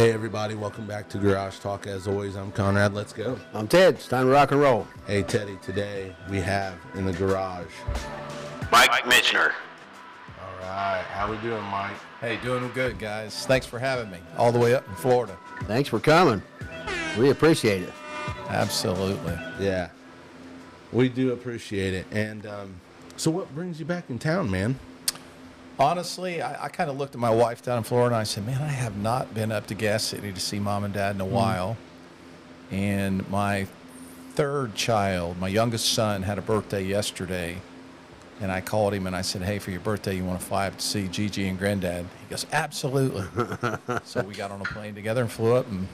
Hey everybody, welcome back to Garage Talk. As always, I'm Conrad. Let's go. I'm Ted. It's time to rock and roll. Hey Teddy, today we have in the garage Mike Mitchener. All right, how we doing, Mike? Hey, doing good, guys. Thanks for having me all the way up in Florida. Thanks for coming. We appreciate it. Absolutely. Yeah, we do appreciate it. And so what brings you back in town, man? Honestly, I kind of looked at my wife down in Florida and I said, man, I have not been up to Gas City to see Mom and Dad in a while. And my third child, my youngest son, had a birthday yesterday. And I called him and I said, hey, for your birthday, you want to fly up to see Gigi and Granddad? He goes, absolutely. So we got on a plane together and flew up and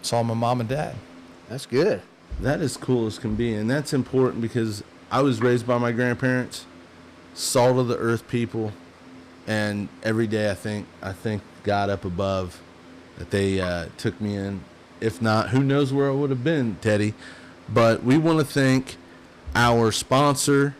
saw my mom and dad. That's good. That is cool as can be, and that's important because I was raised by my grandparents, salt of the earth people, and every day I think God up above that they took me in. If not, who knows where I would have been, Teddy. But we want to thank our sponsor,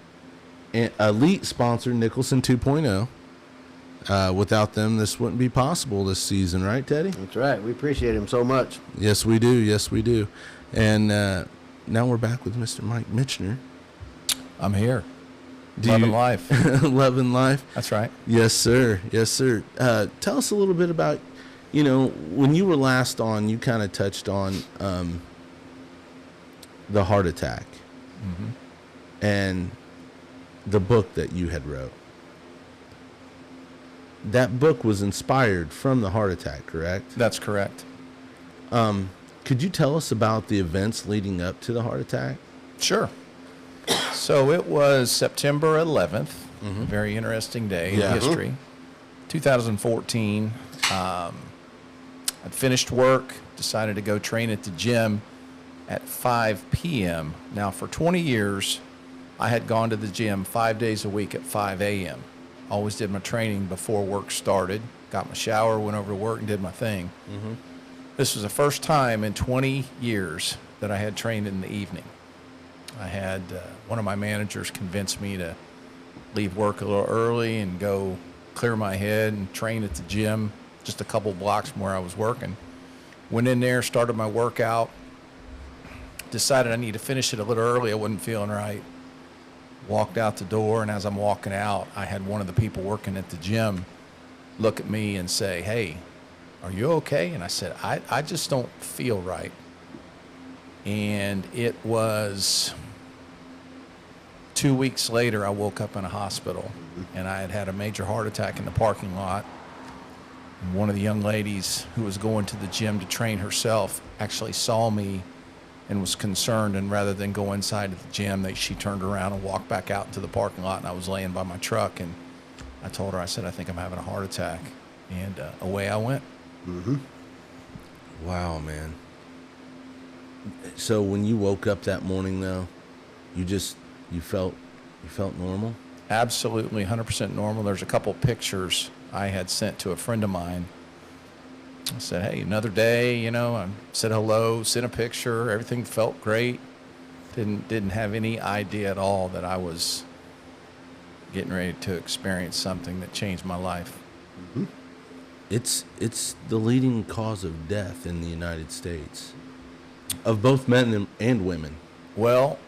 elite sponsor, Nicholson 2.0. Without them, this wouldn't be possible this season, right, Teddy? That's right. We appreciate him so much. Yes, we do. Yes, we do. And now we're back with Mr. Mike Mitchener. I'm here. Loving life. Loving life. That's right. Yes, sir. Yes, sir. Tell us a little bit about, when you were last on, you kind of touched on the heart attack and the book that you had wrote. That book was inspired from the heart attack, correct? That's correct. Could you tell us about the events leading up to the heart attack? Sure. So it was September 11th, a very interesting day in history. 2014, I'd finished work, decided to go train at the gym at 5 p.m. Now, for 20 years, I had gone to the gym 5 days a week at 5 a.m. Always did my training before work started, got my shower, went over to work, and did my thing. This was the first time in 20 years that I had trained in the evening. I had one of my managers convince me to leave work a little early and go clear my head and train at the gym just a couple blocks from where I was working. Went in there, started my workout, decided I need to finish it a little early. I wasn't feeling right. Walked out the door, and as I'm walking out, I had one of the people working at the gym look at me and say, hey, are you okay? And I said, I just don't feel right. And it was 2 weeks later, I woke up in a hospital, and I had had a major heart attack in the parking lot. And one of the young ladies who was going to the gym to train herself actually saw me and was concerned, and rather than go inside of the gym, she turned around and walked back out into the parking lot, and I was laying by my truck, and I told her, I said, I think I'm having a heart attack, and away I went. Wow, man. So when you woke up that morning, though, you felt normal? Absolutely, 100% normal. There's a couple pictures I had sent to a friend of mine. I said, hey, another day, I said hello, sent a picture, everything felt great. Didn't have any idea at all that I was getting ready to experience something that changed my life. It's the leading cause of death in the United States, of both men and women. Well,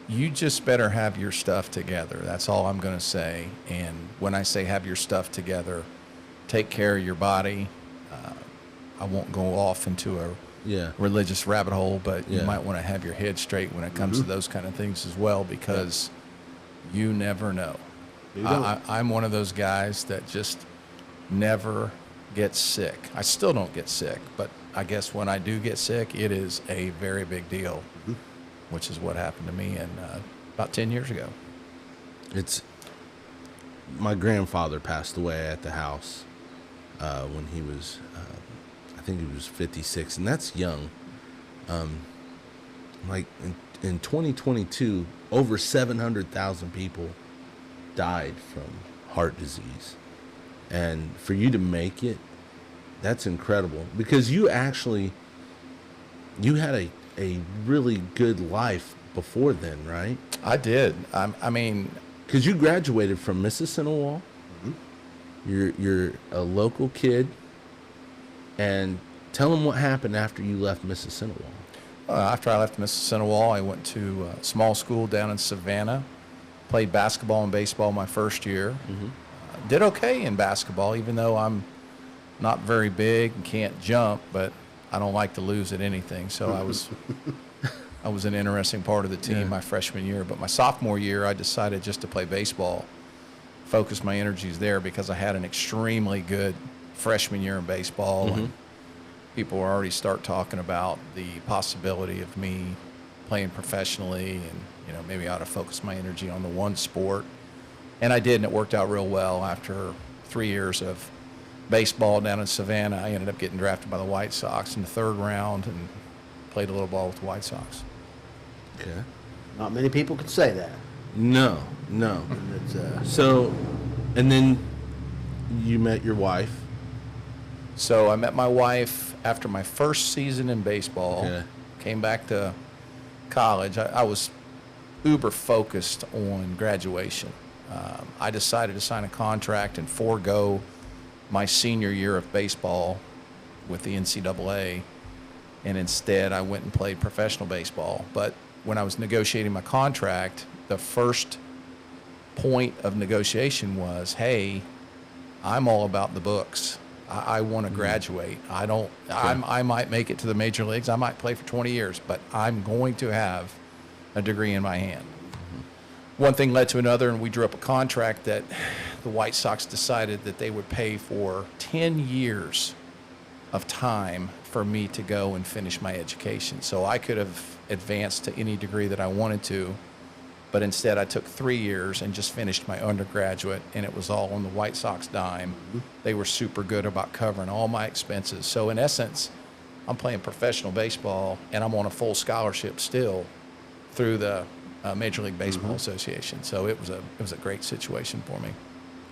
you just better have your stuff together. That's all I'm going to say. And when I say have your stuff together, take care of your body. I won't go off into a religious rabbit hole, but you might want to have your head straight when it comes to those kind of things as well, because you never know. I'm one of those guys that just never gets sick. I still don't get sick, but I guess when I do get sick, it is a very big deal, which is what happened to me about 10 years ago. My grandfather passed away at the house when he was, I think he was 56, and that's young. Like in 2022, over 700,000 people died from heart disease. And for you to make it, that's incredible, because you had a really good life before then, right? I did. I mean, because you graduated from Mississinawa. You're a local kid, And tell them what happened after you left Mississinawa. After I left Mississinawa, I went to a small school down in Savannah, played basketball and baseball my first year. Did okay in basketball, even though I'm not very big and can't jump, but I don't like to lose at anything. So I was an interesting part of the team my freshman year. But my sophomore year, I decided just to play baseball, focus my energies there because I had an extremely good freshman year in baseball. And people were already start talking about the possibility of me playing professionally and, maybe I ought to focus my energy on the one sport. And I did, and it worked out real well. After 3 years of baseball down in Savannah, I ended up getting drafted by the White Sox in the third round and played a little ball with the White Sox. Okay. Not many people could say that. No. So, and then you met your wife. So I met my wife after my first season in baseball. Okay. Came back to college. I was uber focused on graduation. I decided to sign a contract and forego my senior year of baseball with the NCAA, and instead I went and played professional baseball. But when I was negotiating my contract, the first point of negotiation was, hey, I'm all about the books. I want to graduate. I might make it to the major leagues. I might play for 20 years, but I'm going to have a degree in my hand. One thing led to another, and we drew up a contract that the White Sox decided that they would pay for 10 years of time for me to go and finish my education. So I could have advanced to any degree that I wanted to, but instead I took 3 years and just finished my undergraduate, and it was all on the White Sox dime. They were super good about covering all my expenses. So in essence, I'm playing professional baseball, and I'm on a full scholarship still through the Major League Baseball Association. So it was a great situation for me.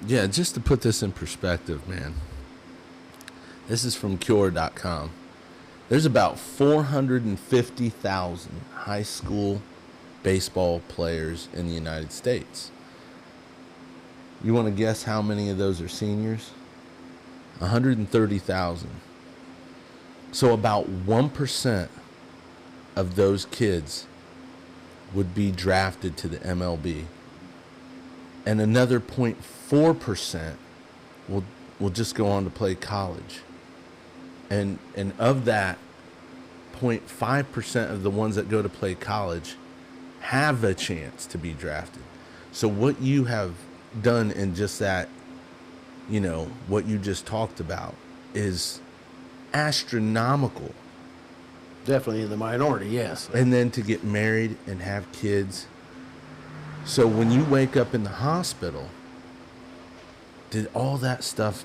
Yeah, just to put this in perspective, man. This is from Cure.com. There's about 450,000 high school baseball players in the United States. You want to guess how many of those are seniors? 130,000. So about 1% of those kids would be drafted to the MLB. And another 0.4% will just go on to play college. And of that, 0.5% of the ones that go to play college have a chance to be drafted. So what you have done in just that, what you just talked about is astronomical. Definitely in the minority, yes. And then to get married and have kids. So when you wake up in the hospital, did all that stuff,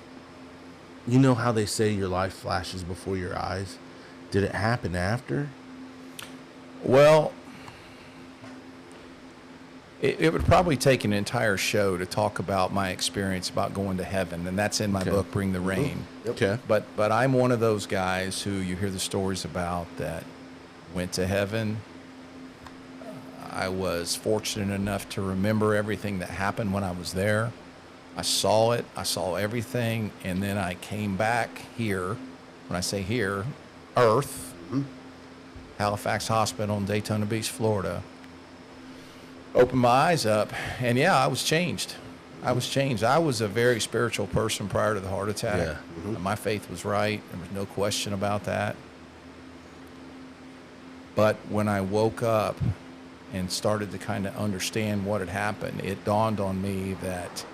you know how they say your life flashes before your eyes? Did it happen after? Well, it would probably take an entire show to talk about my experience about going to heaven, and that's in my book, Bring the Rain. Okay. But I'm one of those guys who you hear the stories about that went to heaven. I was fortunate enough to remember everything that happened when I was there. I saw it. I saw everything, and then I came back here. When I say here, Earth, Halifax Hospital in Daytona Beach, Florida. Opened my eyes up, and yeah, I was changed. I was a very spiritual person prior to the heart attack. Yeah. My faith was right. There was no question about that. But when I woke up and started to kind of understand what had happened, it dawned on me that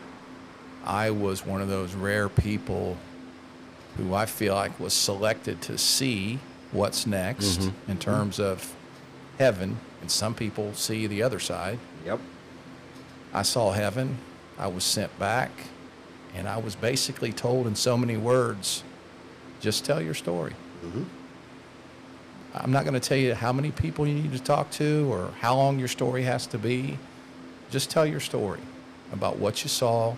I was one of those rare people who I feel like was selected to see what's next in terms of heaven. And some people see the other side. Yep. I saw heaven. I was sent back. And I was basically told in so many words, just tell your story. I'm not going to tell you how many people you need to talk to or how long your story has to be. Just tell your story about what you saw,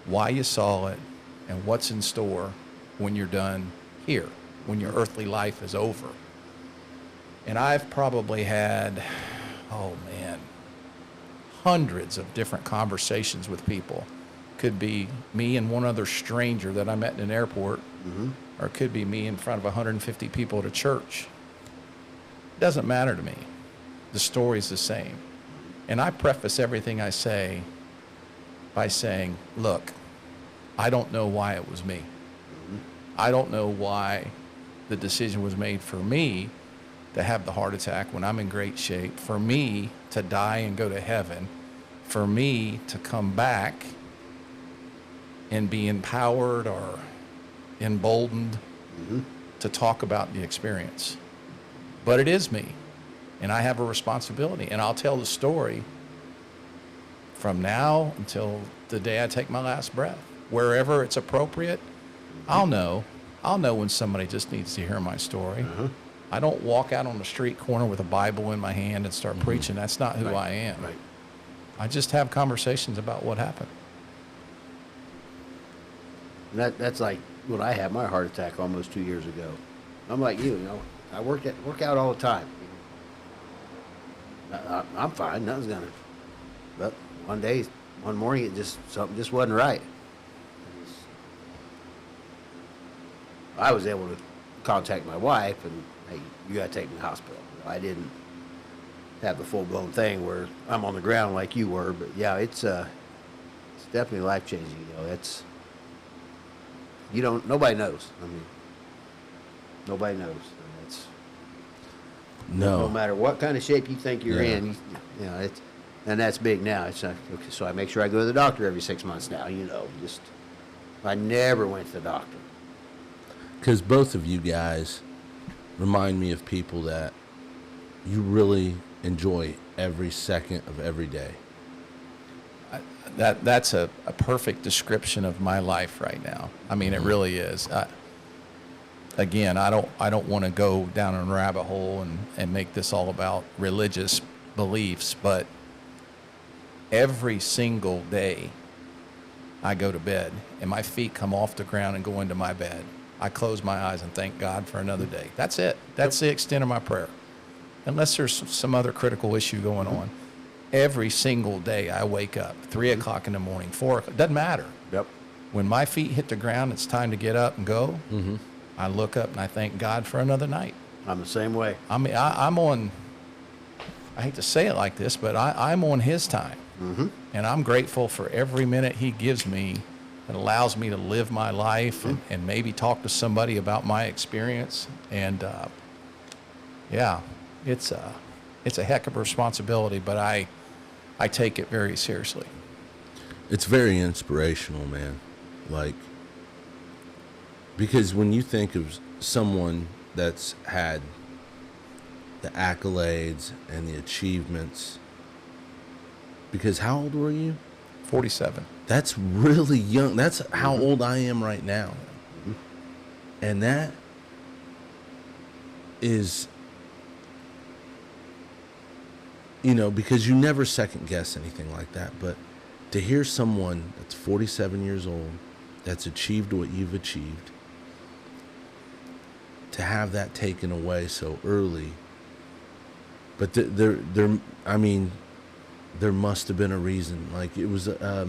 why you saw it, and what's in store when you're done here, when your earthly life is over. And I've probably had, hundreds of different conversations with people. Could be me and one other stranger that I met in an airport or it could be me in front of 150 people at a church. It doesn't matter to me. The story's the same. And I preface everything I say by saying, look, I don't know why it was me. I don't know why the decision was made for me to have the heart attack when I'm in great shape, for me to die and go to heaven, for me to come back and be empowered or emboldened to talk about the experience. But it is me, and I have a responsibility, and I'll tell the story from now until the day I take my last breath. Wherever it's appropriate, I'll know when somebody just needs to hear my story. I don't walk out on the street corner with a Bible in my hand and start preaching. That's not who I am. Right. I just have conversations about what happened. And that's like when I had my heart attack almost 2 years ago. I'm like you know, I work out all the time. I'm fine. Nothing's gonna. But one morning, something just wasn't right. I was able to contact my wife and, hey, you gotta take me to the hospital. I didn't have the full-blown thing where I'm on the ground like you were, but yeah, it's definitely life-changing. You know, nobody knows. I mean, nobody knows. No matter what kind of shape you think you're in, you know, and that's big now. It's okay, so I make sure I go to the doctor every 6 months now. You know, I never went to the doctor. Because both of you guys remind me of people that you really enjoy every second of every day. That's a perfect description of my life right now. I mean, it really is. Again, I don't want to go down a rabbit hole and make this all about religious beliefs, but every single day I go to bed and my feet come off the ground and go into my bed. I close my eyes and thank God for another day. That's it. That's the extent of my prayer. Unless there's some other critical issue going on. Every single day I wake up, 3 o'clock in the morning, 4 o'clock, doesn't matter. Yep. When my feet hit the ground, it's time to get up and go. I look up and I thank God for another night. I'm the same way. I mean, I'm on, I hate to say it like this, but I'm on his time. And I'm grateful for every minute he gives me that allows me to live my life and maybe talk to somebody about my experience. And yeah, it's a heck of a responsibility, but I take it very seriously. It's very inspirational, man. Like, because when you think of someone that's had the accolades and the achievements, because how old were you? 47. That's really young. That's how old I am right now. And that is, you know, because you never second guess anything like that. But to hear someone that's 47 years old, that's achieved what you've achieved, to have that taken away so early. But I mean, there must have been a reason. Like, it was a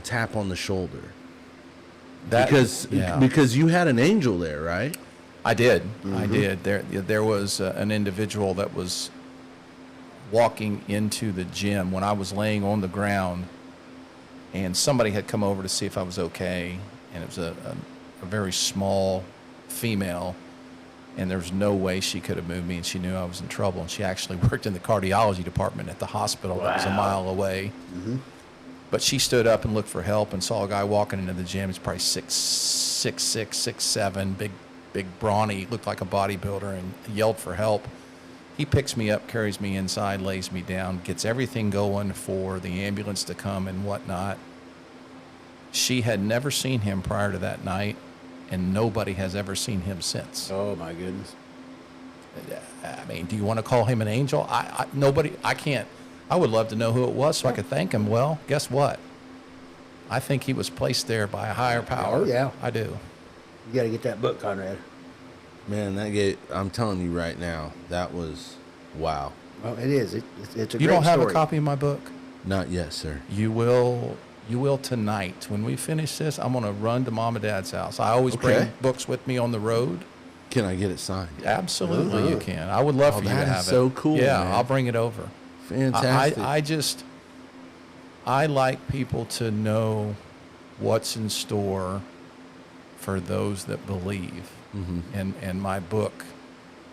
tap on the shoulder. Because you had an angel there, right? I did. I did. There was an individual that was walking into the gym when I was laying on the ground, and somebody had come over to see if I was okay, and it was a very small female, and there was no way she could have moved me, and she knew I was in trouble, and she actually worked in the cardiology department at the hospital that was a mile away. But she stood up and looked for help and saw a guy walking into the gym. He's probably 6'7", big brawny, looked like a bodybuilder, and yelled for help. He picks me up, carries me inside, lays me down, gets everything going for the ambulance to come and whatnot. She had never seen him prior to that night, and nobody has ever seen him since. Oh, my goodness. I mean, do you want to call him an angel? I can't. I would love to know who it was so I could thank him. Well, guess what? I think he was placed there by a higher power. Oh, yeah. I do. You got to get that book, Conrad. Man, I'm telling you right now, that was wow. Well, it is. It's a great story. You don't have a copy of my book? Not yet, sir. You will You will tonight. When we finish this, I'm going to run to Mom and Dad's house. I always Okay. bring books with me on the road. Can I get it signed? Absolutely, you can. I would love for you to that is have it. so cool, Yeah, man. I'll bring it over. Fantastic. I like people to know what's in store for those that believe. And my book,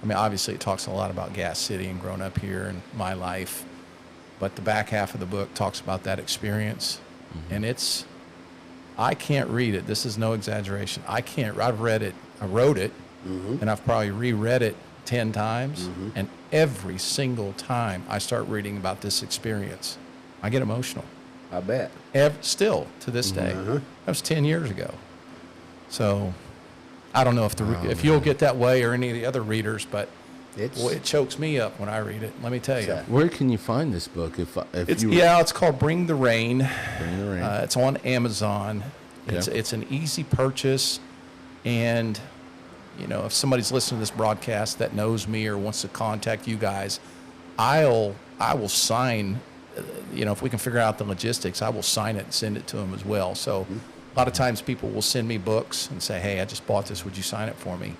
I mean, obviously it talks a lot about Gas City and growing up here and my life, but the back half of the book talks about that experience. And I can't read it. This is no exaggeration. I've read it, I wrote it, and I've probably reread it 10 times. And every single time I start reading about this experience, I get emotional. I bet. Still to this day. That was 10 years ago. So I don't know if you'll get that way or any of the other readers, but it chokes me up when I read it. Let me tell you. Where can you find this book? It's called Bring the Rain. Bring the Rain. It's on Amazon. Okay. It's an easy purchase, and if somebody's listening to this broadcast that knows me or wants to contact you guys, I will sign. If we can figure out the logistics, I will sign it and send it to them as well. So a lot of times people will send me books and say, hey, I just bought this. Would you sign it for me?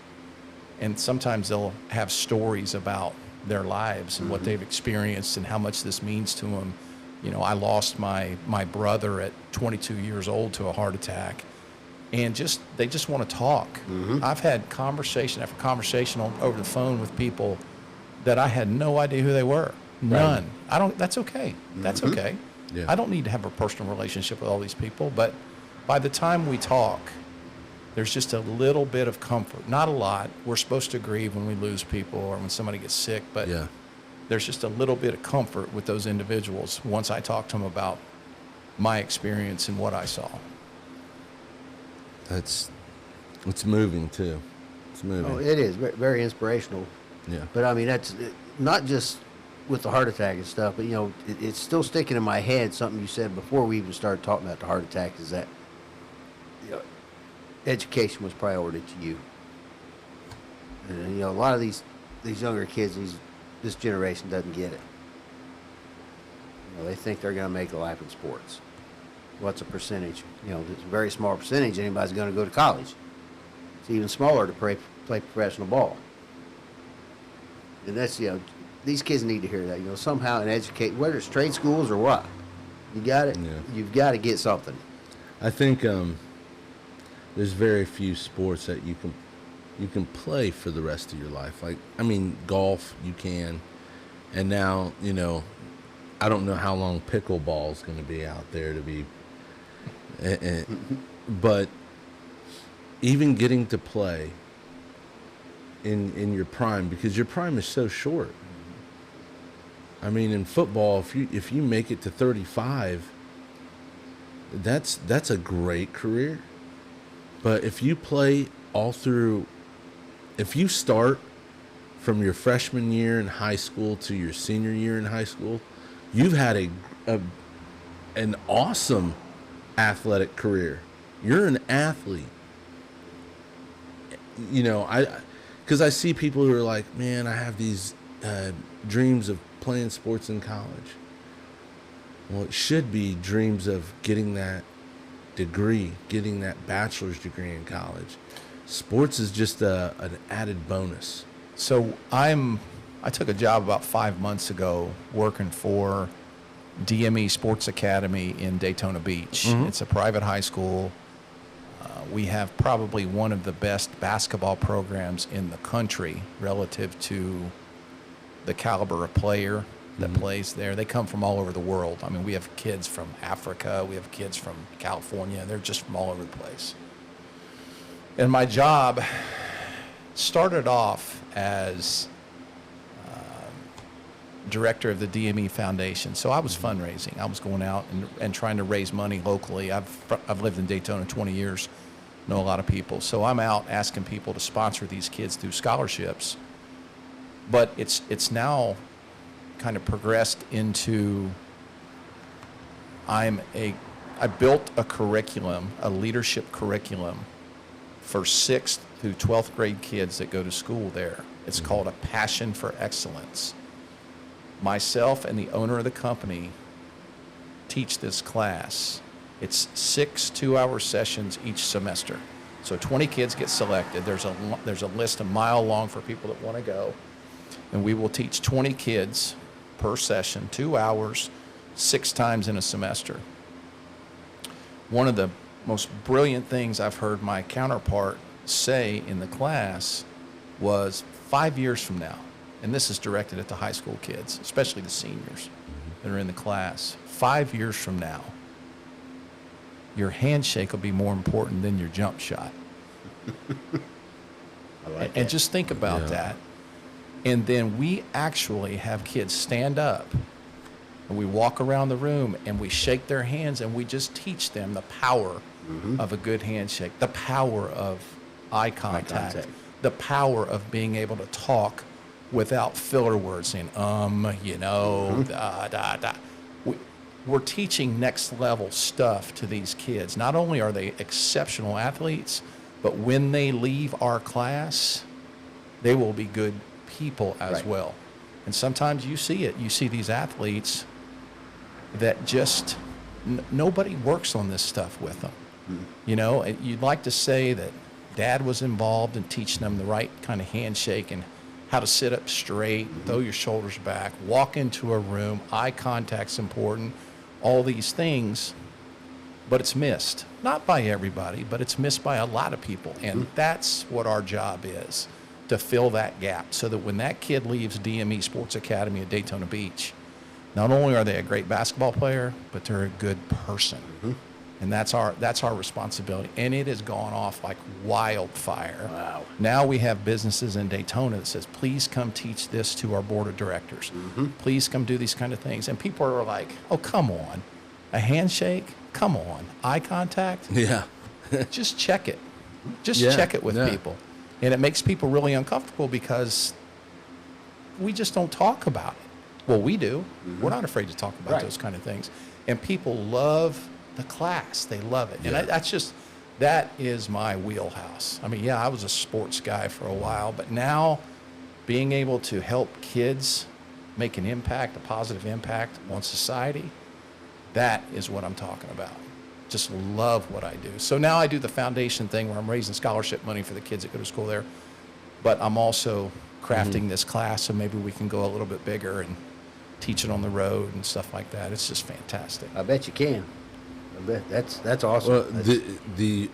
And sometimes they'll have stories about their lives and what they've experienced and how much this means to them. I lost my brother at 22 years old to a heart attack, and they just want to talk. I've had conversation after conversation over the phone with people that I had no idea who they were. None. That's okay. That's okay. Yeah. I don't need to have a personal relationship with all these people, but by the time we talk, there's just a little bit of comfort. Not a lot. We're supposed to grieve when we lose people or when somebody gets sick, but there's just a little bit of comfort with those individuals once I talk to them about my experience and what I saw. It's moving too. It's moving. Oh, it is very inspirational. Yeah. But I mean, that's not just with the heart attack and stuff, but it's still sticking in my head. Something you said before we even started talking about the heart attack is that education was priority to you. And a lot of these younger kids, this generation doesn't get it. They think they're going to make a life in sports. What's a percentage? It's a very small percentage anybody's going to go to college. It's even smaller to play professional ball. And that's, these kids need to hear that, somehow and educate, whether it's trade schools or what. You got it. Yeah. You've got to get something. I think there's very few sports that you can play for the rest of your life. Like, I mean, golf you can, and now I don't know how long pickleball is going to be out there to be, but even getting to play in your prime, because your prime is so short. I mean, in football, if you make it to 35, that's a great career. But if you play all through, if you start from your freshman year in high school to your senior year in high school, you've had an awesome athletic career. You're an athlete. Because I see people who are like, man, I have these dreams of playing sports in college. Well, it should be dreams of getting that degree, getting that bachelor's degree in college. Sports is just an added bonus. So I took a job about 5 months ago working for DME Sports Academy in Daytona Beach. It's a private high school. We have probably one of the best basketball programs in the country relative to the caliber of player that plays there. They come from all over the world. I mean, we have kids from Africa. We have kids from California. They're just from all over the place. And my job started off as director of the DME Foundation. So I was fundraising. I was going out and trying to raise money locally. I've lived in Daytona 20 years, know a lot of people. So I'm out asking people to sponsor these kids through scholarships. But it's now kind of progressed into I built a curriculum, a leadership curriculum for 6th through 12th grade kids that go to school there. It's called A Passion for Excellence. Myself and the owner of the company teach this class, It's 6 2-hour sessions each semester. So 20 kids get selected. There's a list a mile long for people that want to go. And we will teach 20 kids per session, 2 hours, 6 times in a semester. One of the most brilliant things I've heard my counterpart say in the class was 5 years from now, and this is directed at the high school kids, especially the seniors that are in the class. 5 years from now, your handshake will be more important than your jump shot. I like And that. just think about that. And then we actually have kids stand up and we walk around the room and we shake their hands and we just teach them the power of a good handshake, the power of eye contact, the power of being able to talk without filler words saying, da, da, da. We're teaching next level stuff to these kids. Not only are they exceptional athletes, but when they leave our class, they will be good people as well. And sometimes you see it. You see these athletes that just, nobody works on this stuff with them. You know, you'd like to say that dad was involved in teaching them the right kind of handshake and how to sit up straight, throw your shoulders back, walk into a room, eye contact's important, all these things, but it's missed. Not by everybody, but it's missed by a lot of people. And that's what our job is, to fill that gap so that when that kid leaves DME Sports Academy at Daytona Beach, not only are they a great basketball player, but they're a good person. And that's our responsibility. And it has gone off like wildfire. Wow. Now we have businesses in Daytona that says, please come teach this to our board of directors. Please come do these kind of things. And people are like, oh, come on. A handshake? Come on. Eye contact? Yeah. Just check it. Just Yeah, check it with yeah. people. And it makes people really uncomfortable because we just don't talk about it. Well, we do. We're not afraid to talk about those kind of things. And people love the class. They love it. And that is my wheelhouse. I mean, yeah, I was a sports guy for a while, but now being able to help kids make an impact, a positive impact on society, that is what I'm talking about. Just love what I do. So now I do the foundation thing where I'm raising scholarship money for the kids that go to school there, but I'm also crafting this class so maybe we can go a little bit bigger and teach it on the road and stuff like that. It's just fantastic. I bet you can. I bet that's awesome. Well, That's- the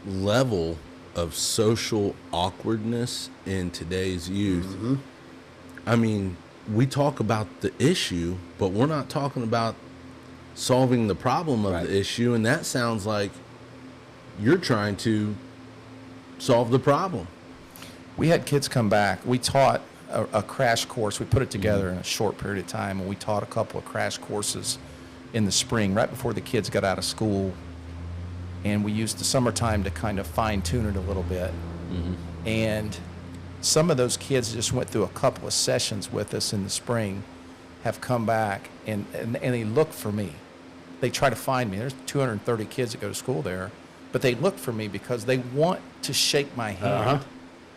level of social awkwardness in today's youth. I mean, we talk about the issue, but we're not talking about solving the problem of the issue. And that sounds like you're trying to solve the problem. We had kids come back. We taught a crash course. We put it together in a short period of time, and we taught a couple of crash courses in the spring, right before the kids got out of school. And we used the summertime to kind of fine tune it a little bit. And some of those kids just went through a couple of sessions with us in the spring, have come back, and they look for me. They try to find me. There's 230 kids that go to school there, but they look for me because they want to shake my hand.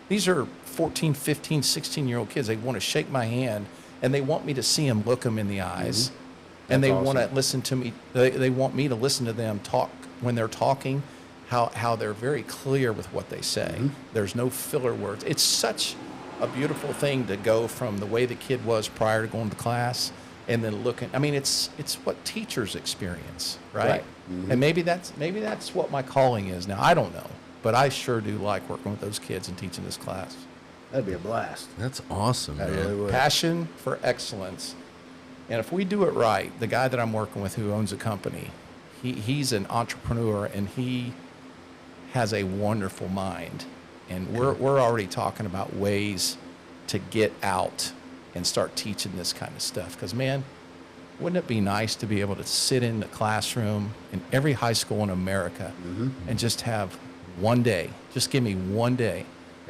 These are 14, 15, 16-year-old kids. They want to shake my hand, and they want me to see them, look them in the eyes. And That's they want to awesome. listen to me. They want me to listen to them talk when they're talking, how they're very clear with what they say. There's no filler words. It's such a beautiful thing to go from the way the kid was prior to going to class and then looking. I mean, it's what teachers experience, right? And maybe that's what my calling is now. I don't know, but I sure do like working with those kids and teaching this class. That'd be a blast. That's awesome, That man. really would. Passion for excellence. And if we do it right, the guy that I'm working with who owns a company, he's an entrepreneur and he has a wonderful mind. And we're already talking about ways to get out and start teaching this kind of stuff. Because, man, wouldn't it be nice to be able to sit in the classroom in every high school in America and just have one day, just give me one day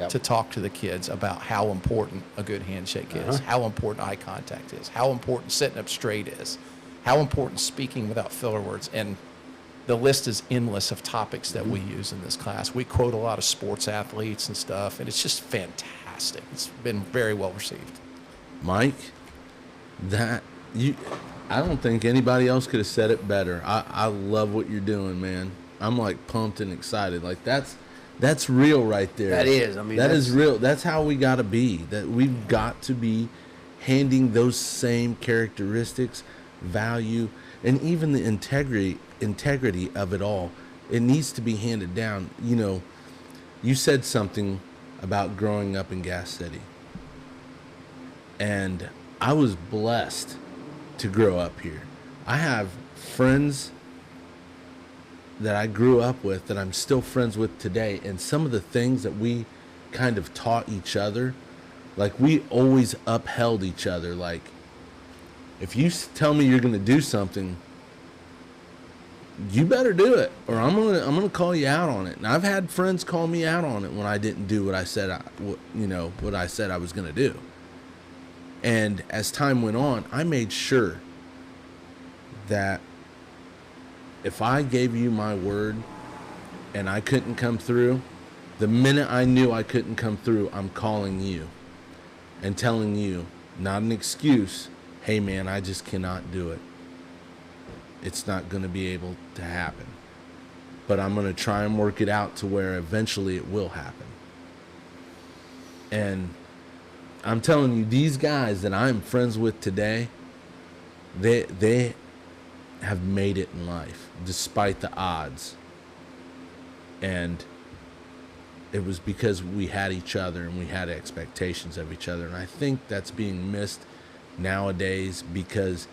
to talk to the kids about how important a good handshake is, how important eye contact is, how important sitting up straight is, how important speaking without filler words. And the list is endless of topics that we use in this class. We quote a lot of sports athletes and stuff, and it's just fantastic. It's been very well received. Mike, that I don't think anybody else could have said it better. I love what you're doing, man. I'm like pumped and excited. Like that's real right there. That is. I mean, that is real. That's how we got to be. That we've got to be handing those same characteristics, value, and even the integrity of it all. It needs to be handed down. You know, you said something about growing up in Gas City. And I was blessed to grow up here. I have friends that I grew up with that I'm still friends with today, and some of the things that we kind of taught each other, like we always upheld each other. Like, if you tell me you're going to do something, you better do it, or I'm gonna call you out on it. And I've had friends call me out on it when I didn't do what I said what I said I was going to do. And as time went on, I made sure that if I gave you my word and I couldn't come through, the minute I knew I couldn't come through, I'm calling you and telling you, not an excuse, hey man, I just cannot do it. It's not going to be able to happen. But I'm going to try and work it out to where eventually it will happen. And I'm telling you, these guys that I'm friends with today, they have made it in life despite the odds. And it was because we had each other and we had expectations of each other. And I think that's being missed nowadays because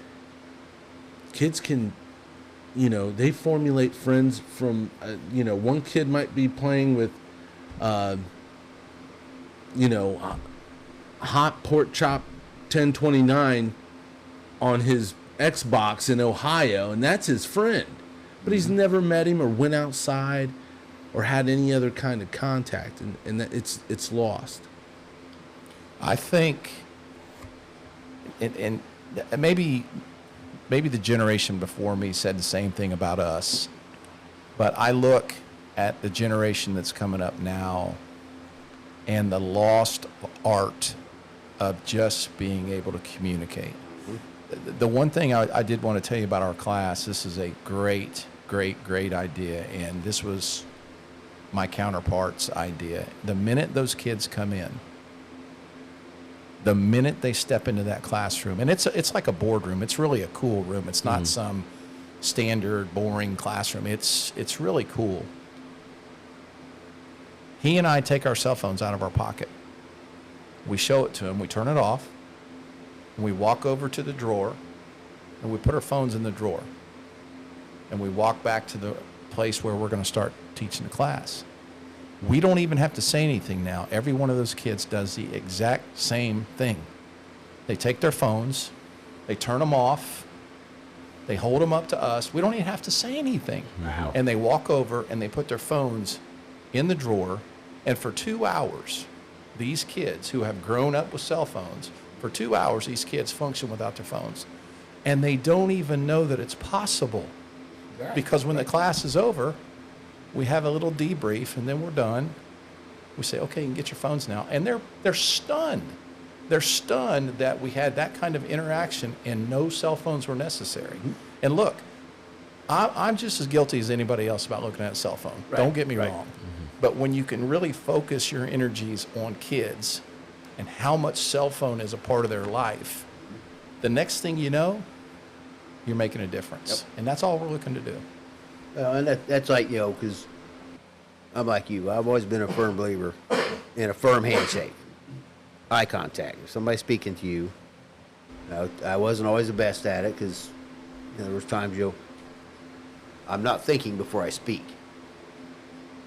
kids can, they formulate friends from, one kid might be playing with, hot pork chop 1029 on his Xbox in Ohio, and that's his friend. But he's never met him or went outside or had any other kind of contact, and that it's lost. I think, and maybe the generation before me said the same thing about us, but I look at the generation that's coming up now and the lost art of just being able to communicate. The one thing I did want to tell you about our class, this is a great idea, and this was my counterpart's idea. The minute those kids come in, the minute they step into that classroom, and it's like a boardroom. It's really a cool room. It's not some standard, boring classroom. It's really cool. He and I take our cell phones out of our pocket. We show it to him. We turn it off. And we walk over to the drawer, and we put our phones in the drawer. And we walk back to the place where we're going to start teaching the class. We don't even have to say anything now. Every one of those kids does the exact same thing. They take their phones, they turn them off, they hold them up to us. We don't even have to say anything. Wow. And they walk over and they put their phones in the drawer. And for 2 hours, these kids who have grown up with cell phones, for 2 hours, these kids function without their phones. And they don't even know that it's possible. Because when the class is over, we have a little debrief, and then we're done. We say, okay, you can get your phones now. And they're stunned. They're stunned that we had that kind of interaction and no cell phones were necessary. Mm-hmm. And look, I'm just as guilty as anybody else about looking at a cell phone. Right. Don't get me wrong. Mm-hmm. But when you can really focus your energies on kids and how much cell phone is a part of their life, the next thing you know, you're making a difference. Yep. And that's all we're looking to do. And that's like, because I'm like you. I've always been a firm believer in a firm handshake, eye contact. If somebody's speaking to you, I wasn't always the best at it because there was times I'm not thinking before I speak.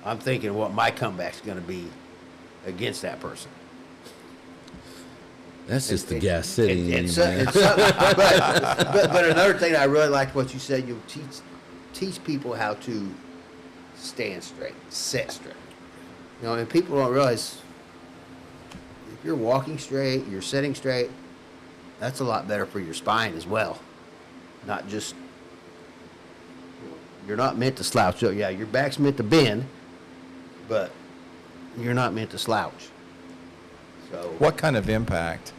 I'm thinking what my comeback's going to be against that person. That's just the Gas City. But another thing I really liked what you said, you teach people how to stand straight, sit straight. And people don't realize if you're walking straight, you're sitting straight, that's a lot better for your spine as well. Not just, you're not meant to slouch. So yeah, your back's meant to bend, but you're not meant to slouch. So what kind of impact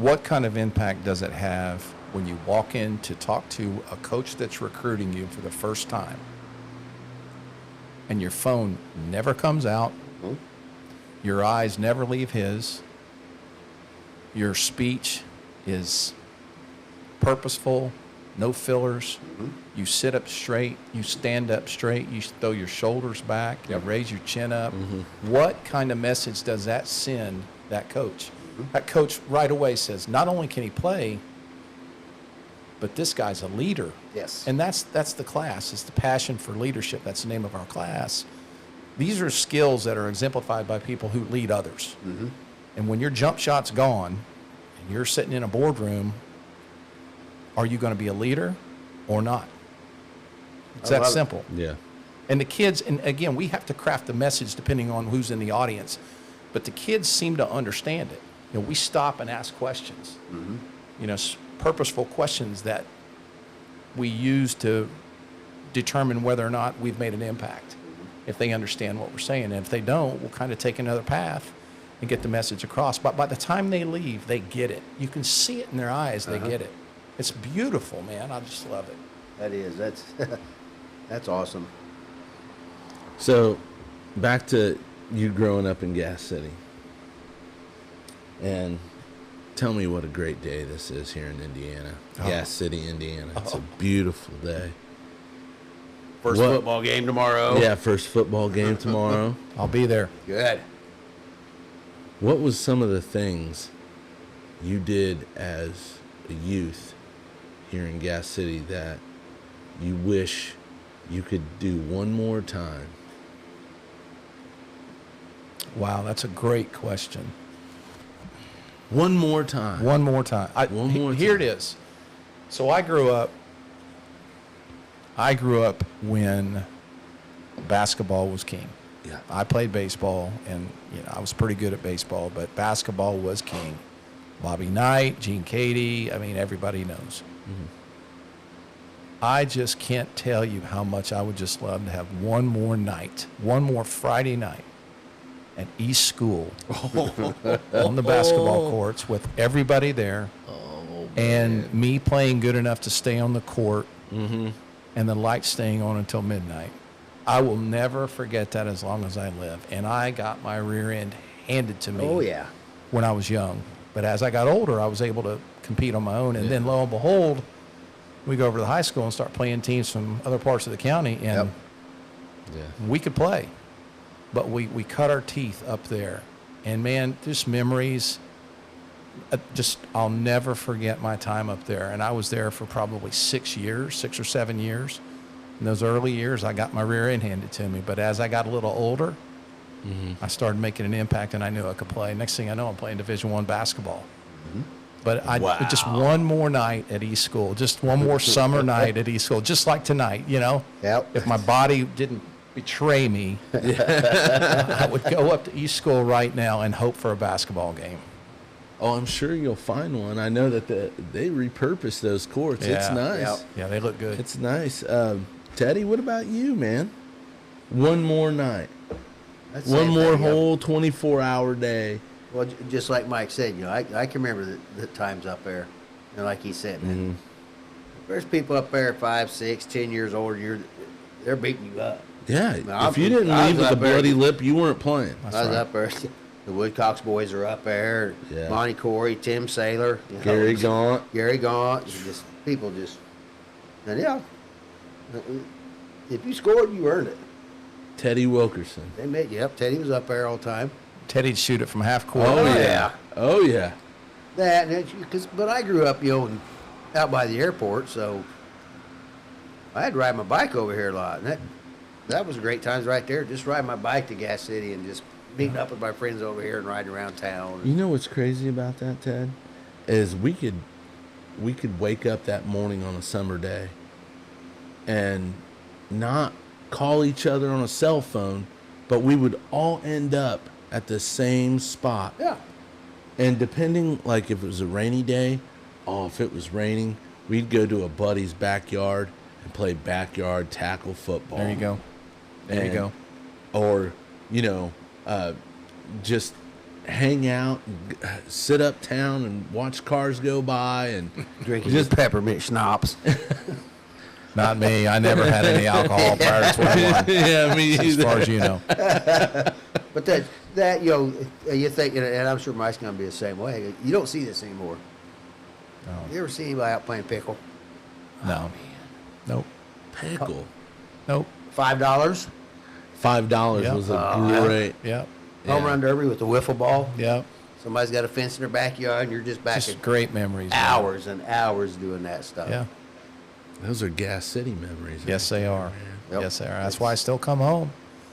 What kind of impact does it have when you walk in to talk to a coach that's recruiting you for the first time and your phone never comes out, your eyes never leave his, your speech is purposeful, no fillers, you sit up straight, you stand up straight, you throw your shoulders back, you raise your chin up. What kind of message does that send that coach? That coach right away says, not only can he play, but this guy's a leader. Yes. And that's the class. It's the passion for leadership. That's the name of our class. These are skills that are exemplified by people who lead others. And when your jump shot's gone and you're sitting in a boardroom, are you going to be a leader or not? It's that simple. Yeah. And the kids, and again, we have to craft the message depending on who's in the audience, but the kids seem to understand it. You know, we stop and ask questions, you know, purposeful questions that we use to determine whether or not we've made an impact. If they understand what we're saying, and if they don't, we'll kind of take another path and get the message across. But by the time they leave, they get it. You can see it in their eyes. They get it. It's beautiful, man. I just love it. That is. That's awesome. So, back to you growing up in Gas City. And tell me what a great day this is here in Indiana. Gas City, Indiana. It's a beautiful day. First football game tomorrow. Yeah, first football game tomorrow. I'll be there. Good. What was some of the things you did as a youth here in Gas City that you wish you could do one more time? Wow, that's a great question. One more time. One more time. One more Here it time. is. So I grew up when basketball was king. Yeah. I played baseball, and you know I was pretty good at baseball, but basketball was king. Bobby Knight, Gene Cady, I mean, everybody knows. I just can't tell you how much I would just love to have one more night, one more Friday night at East School on the basketball courts with everybody there, and me playing good enough to stay on the court, and the lights staying on until midnight. I will never forget that as long as I live. And I got my rear end handed to me. Oh, yeah. When I was young. But as I got older, I was able to compete on my own. And then lo and behold, we go over to the high school and start playing teams from other parts of the county, and we could play. But we cut our teeth up there. And man, just memories. I'll never forget my time up there. And I was there for probably 6 or 7 years. In those early years, I got my rear end handed to me. But as I got a little older, I started making an impact, and I knew I could play. Next thing I know, I'm playing Division I basketball. But just one more night at East School, just one more summer night at East School, just like tonight, you know? Yep. If my body didn't betray me, I would go up to East School right now and hope for a basketball game. Oh, I'm sure you'll find one. I know that they repurpose those courts. It's nice. Yeah, they look good. It's nice. Teddy, what about you, man? One more night. One more whole 24-hour day. Well, just like Mike said, you know, I can remember the times up there. And like he said, man, there's people up there 5, 6, 10 years older, they're beating you up. Yeah, Now, if you didn't leave with a bloody lip, you weren't playing. I was up there. The Woodcocks boys are up there. Yeah. Monty Corey, Tim Saylor. Gary Gaunt. People just, and yeah, if you scored, you earned it. Teddy Wilkerson. They made you up. Teddy was up there all the time. Teddy'd shoot it from half court. Oh, yeah. Oh, yeah. But I grew up, you know, out by the airport, so I had to ride my bike over here a lot. And that was great times right there. Just riding my bike to Gas City and just meeting up with my friends over here and riding around town. You know what's crazy about that, Ted? Is we could wake up that morning on a summer day and not call each other on a cell phone, but we would all end up at the same spot. Yeah. And depending, like if it was a rainy day, if it was raining, we'd go to a buddy's backyard and play backyard tackle football. There you go. There you go. Or, you know, just hang out, and sit uptown, and watch cars go by, and Drinking just peppermint schnapps. Not me. I never had any alcohol prior to 21. yeah, me As either. far as you know. But that you know, you think, and I'm sure Mike's going to be the same way. You don't see this anymore. No. You ever see anybody out playing pickle? No. Nope. Pickle. Nope. $5. $5 Yep. was a great. Yep. Home run derby with the wiffle ball. Yep. Somebody's got a fence in their backyard, and you're just back Just at great memories. man. hours and hours doing that stuff. Yeah. Those are Gas City memories. Yes, they are. Yep. Yes, they are. That's why I still come home.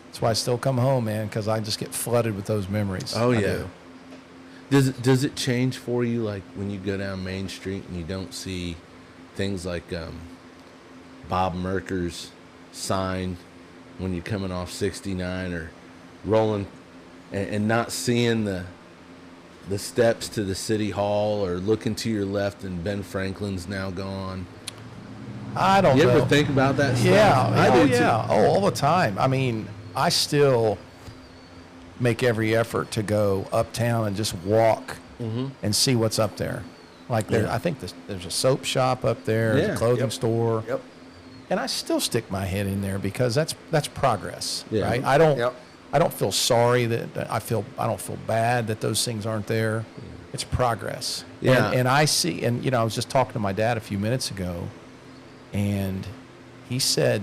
That's why I still come home, man, because I just get flooded with those memories. Oh I yeah. do. Does it change for you, like when you go down Main Street and you don't see things like Bob Merker's sign when you're coming off 69 or rolling, and not seeing the steps to the city hall, or looking to your left and Ben Franklin's now gone? I don't You know. ever think about that stuff? Yeah. I Oh, do yeah. too. Oh, all the time. I mean, I still make every effort to go uptown and just walk and see what's up there. Like there, Yeah. I think there's a soap shop up there, there's Yeah. a clothing Yep. store, Yep. and I still stick my head in there because that's progress, Yeah. right? I don't Yep. I don't feel sorry that I don't feel bad that those things aren't there. It's progress. Yeah. And I see, and you know, I was just talking to my dad a few minutes ago, and he said,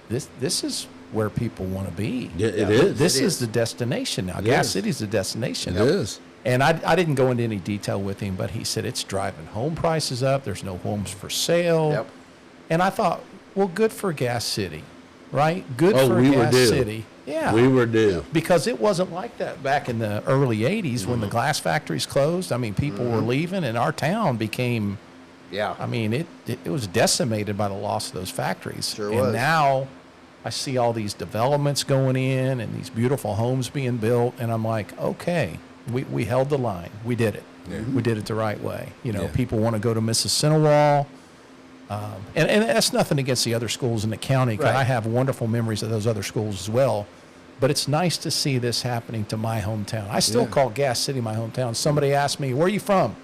"This is where people want to be. Yeah, it is. This It is is. the destination now. It Gas is. City's the destination. It is. And I didn't go into any detail with him, but he said it's driving home prices up. There's no homes for sale. Yep. And I thought, well, good for Gas City, right? Good Oh, for we were Gas due. City. Yeah. We were due. Because it wasn't like that back in the early 80s when the glass factories closed. I mean, people were leaving, and our town became, Yeah. I mean, it was decimated by the loss of those factories. Sure and was. now I see all these developments going in and these beautiful homes being built, and I'm like, okay, we held the line. We did it. We did it the right way. You know, Yeah. people want to go to Mississinawa. And that's nothing against the other schools in the county, 'cause Right. I have wonderful memories of those other schools as well. But it's nice to see this happening to my hometown. I still Yeah. call Gas City my hometown. Somebody asked me, where are you from?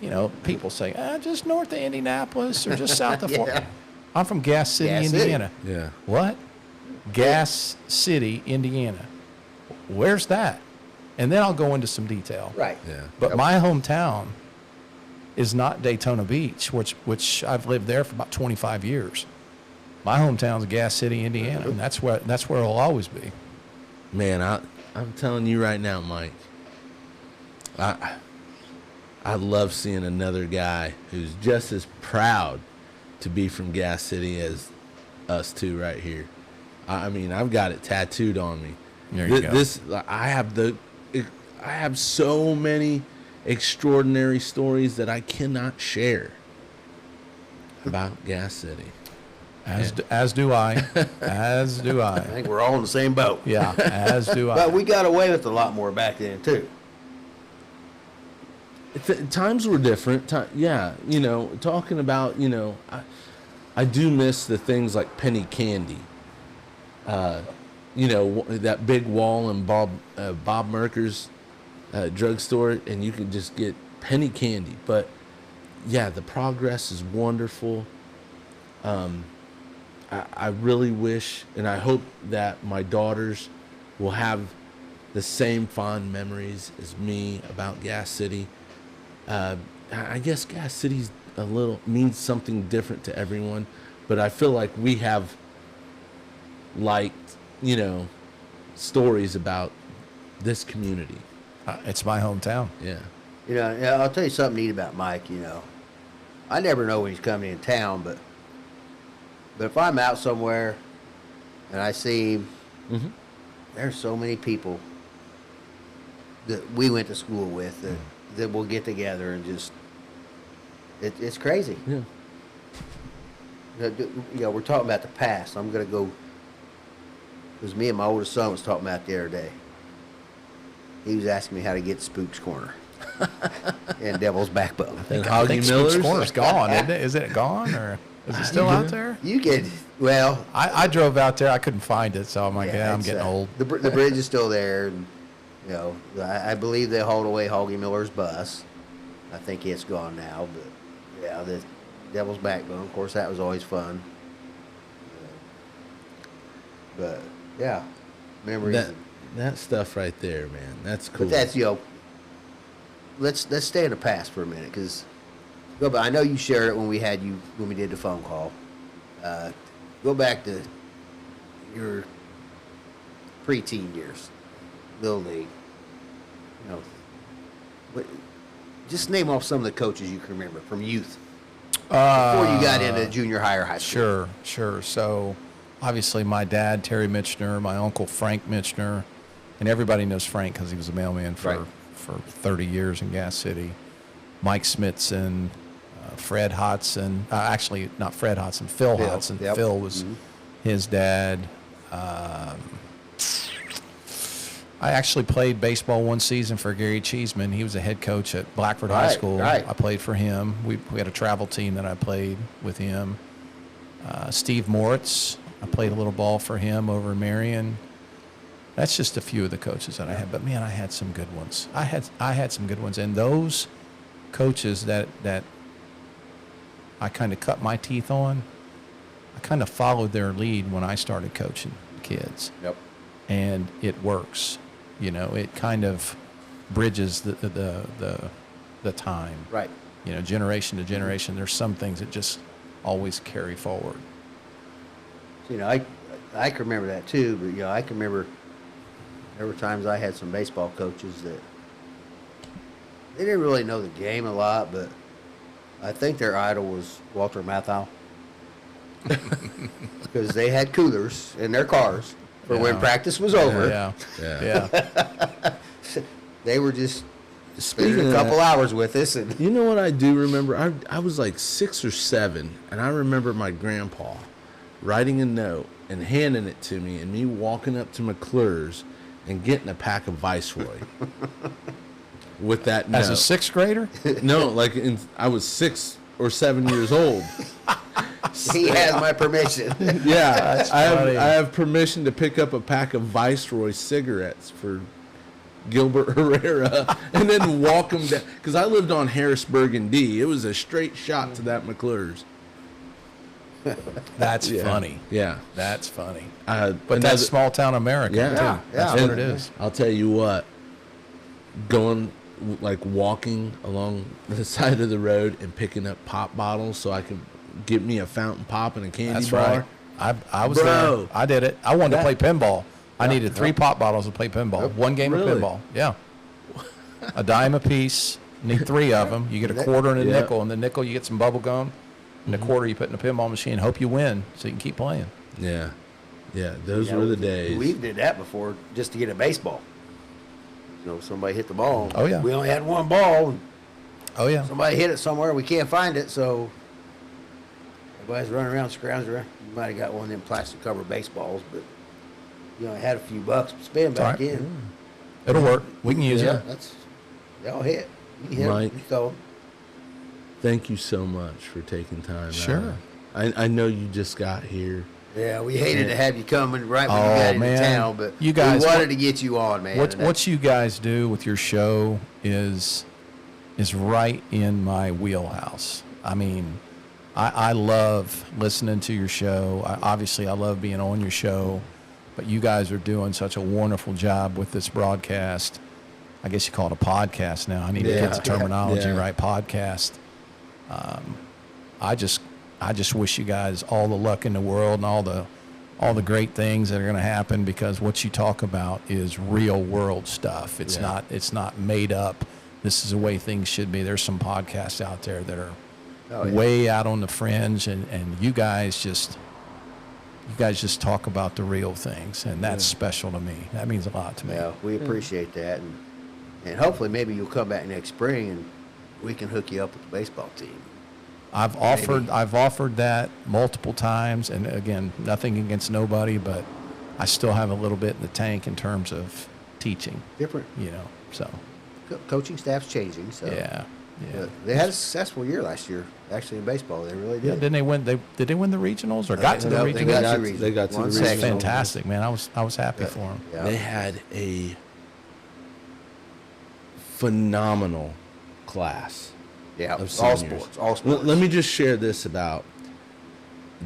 You know, people say, just north of Indianapolis or just south of Fort. Yeah. I'm from Gas City, Gas City. Indiana. Yeah. What? Gas City, Indiana. Where's that? And then I'll go into some detail. Right. Yeah. But Yep. my hometown is not Daytona Beach, which I've lived there for about 25 years. My hometown's Gas City, Indiana, and that's where it'll always be. Man, I'm telling you right now, Mike. I love seeing another guy who's just as proud to be from Gas City as us two right here. I mean, I've got it tattooed on me. There you go. I have so many extraordinary stories that I cannot share about Gas City. As do I. As do I I. think we're all in the same boat. Yeah, as do I. But we got away with a lot more back then, too. Times were different. Yeah, you know, talking about, you know, I do miss the things like penny candy. You know, that big wall in Bob Merker's drugstore, and you can just get penny candy. But yeah, the progress is wonderful. I really wish, and I hope that my daughters will have the same fond memories as me about Gas City. I guess Gas City's means something different to everyone, but I feel like we have liked, you know, stories about this community. It's my hometown. Yeah. You know, yeah, I'll tell you something neat about Mike, you know. I never know when he's coming in town, but if I'm out somewhere and I see him, there's so many people that we went to school with that will get together and just, it's crazy. Yeah. You know, we're talking about the past. I'm going to go, because me and my oldest son was talking about the other day. He was asking me how to get to Spook's Corner and Devil's Backbone. And I think Hoggy Spook's Miller's? Corner's gone, isn't it? Is it gone, or is it still out there? You could, well, I drove out there. I couldn't find it, so I'm like, yeah, I'm it's, getting old. The bridge is still there, and You know, I believe they hauled away Hoggy Miller's bus. I think it's gone now, but yeah, the Devil's Backbone. Of course, that was always fun. But yeah, memories. That stuff right there, man. That's cool. But that's, you know, let's stay in the past for a minute, because I know you shared it when we did the phone call. Go back to your preteen years, Little League. You know, just name off some of the coaches you can remember from youth before you got into junior high or high school. Sure. So, obviously, my dad, Terry Mitchener, my uncle, Frank Mitchener, and everybody knows Frank because he was a mailman for 30 years in Gas City. Mike Smithson, Fred Hodson, actually not Fred Hodson, Phil Hodson. Yep. Phil was his dad. I actually played baseball one season for Gary Cheeseman. He was a head coach at Blackford High School. Right. I played for him. We had a travel team that I played with him. Steve Moritz, I played a little ball for him over in Marion. That's just a few of the coaches that I had. But, man, I had some good ones. I had some good ones. And those coaches that I kind of cut my teeth on, I kind of followed their lead when I started coaching kids. Yep. And it works. You know, it kind of bridges the time. Right. You know, generation to generation. There's some things that just always carry forward. You know, I can remember that too, but, you know, I can remember there were times I had some baseball coaches that they didn't really know the game a lot, but I think their idol was Walter Matthau. Because they had coolers in their cars for when practice was over. Yeah. They were just Speaking spending a of couple that, hours with us. And you know what I do remember? I was like 6 or 7, and I remember my grandpa writing a note and handing it to me, and me walking up to McClure's and getting a pack of Viceroy with that note. As a sixth grader? No, I was 6 or 7 years old. he has my permission. Yeah, I funny. have permission to pick up a pack of Viceroy cigarettes for Gilbert Herrera and then walk them down. Because I lived on Harrisburg and D. It was a straight shot to that McClure's. That's funny. Yeah. That's funny. But That's small town America, Yeah. too. Yeah. That's Yeah. what it is. I'll tell you what, walking along the side of the road and picking up pop bottles so I could get me a fountain pop and a candy That's bar. right. I was Bro. there. I did it. I wanted to play That- pinball. I needed 3 pop bottles to play pinball. One game Really? of pinball. Yeah. A dime a piece. Need 3 of them. You get a quarter and a Yeah. nickel. And the nickel, you get some bubble gum. And the quarter, you put in a pinball machine. Hope you win so you can keep playing. Yeah. Yeah, those Yeah, were the days. We did that before just to get a baseball. You know, somebody hit the ball. Oh, yeah. We only had one ball. And Oh, yeah. somebody hit it somewhere. We can't find it, so everybody's running around, scrounging around. You might have got one of them plastic cover baseballs, but you only had a few bucks to spend back All right. in. It'll work. We can use Yeah, it. they all hit. You can hit 'em, Mike. you throw 'em. Thank you so much for taking time. Sure. I know you just got here. Yeah, we hated to have you coming right when Oh, you got into man. town, but You guys- we wanted to get you on, man. What you guys do with your show is right in my wheelhouse. I mean, I love listening to your show. Obviously, I love being on your show, but you guys are doing such a wonderful job with this broadcast. I guess you call it a podcast now. I need to get the terminology Yeah. right. Podcast. I just wish you guys all the luck in the world and all the great things that are going to happen, because what you talk about is real world stuff. It's not made up. This is the way things should be. There's some podcasts out there that are way out on the fringe, and you guys just talk about the real things, and that's special to me. That means a lot to me. Yeah, we appreciate that, and hopefully maybe you'll come back next spring and we can hook you up with the baseball team. I've offered that multiple times, and again, nothing against nobody, but I still have a little bit in the tank in terms of teaching. Different. You know, so Coaching staff's changing, so yeah. But they had a successful year last year, actually in baseball. They really Yeah, did. didn't they win? Did they win the regionals or got to the They regionals? got got- to regionals. they got to One the That's section. regionals. fantastic, man. I was happy for them. Yeah. They had phenomenal class. Yeah, Of all seniors. sports, all sports. Let me just share this about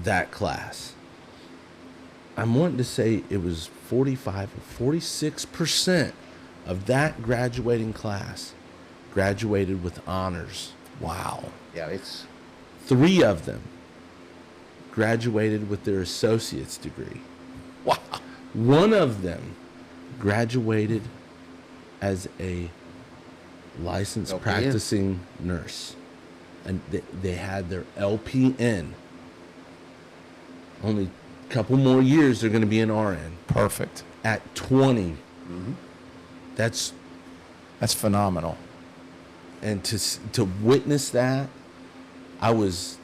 that class. I'm wanting to say it was 45 or 46% of that graduating class graduated with honors. Wow. Yeah, it's 3 of them graduated with their associate's degree. Wow. 1 of them graduated as a licensed LPN. practicing nurse. And they had their LPN. Only a couple more years they're going to be an RN. Perfect. At 20. That's, That's phenomenal. and to witness that, I was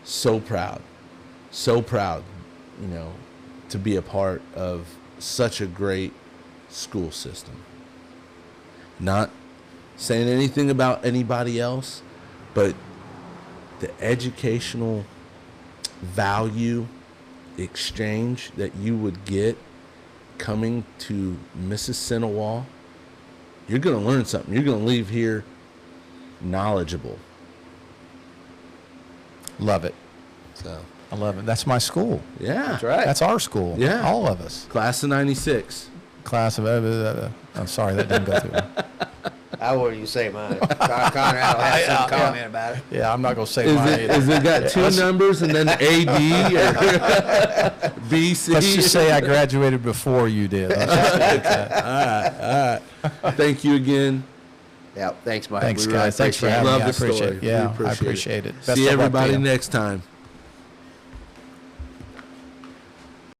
so proud. So proud, you know, to be a part of such a great school system. Not saying anything about anybody else, but the educational value exchange that you would get coming to Mrs. Sinawal, you're going to learn something. You're going to leave here knowledgeable. Love it. So, I love it. That's my school. yeah. that's right. That's our school. Yeah. All of us. Class of 96. Class of. I'm sorry, that didn't go through. I wouldn't even say mine. Conrad will have some comment about it. Yeah, I'm not going to say Is mine it, either. is it got 2 numbers and then AD or BC? Let's just say I graduated before you did. Let's just leave it at that. Thank you again. Yeah, thanks, Mike. Thanks, We really guys. Thanks for appreciate it. having Love me. I the story. appreciate it. We Yeah, I appreciate it. appreciate it. Best See of luck to everybody you. next time.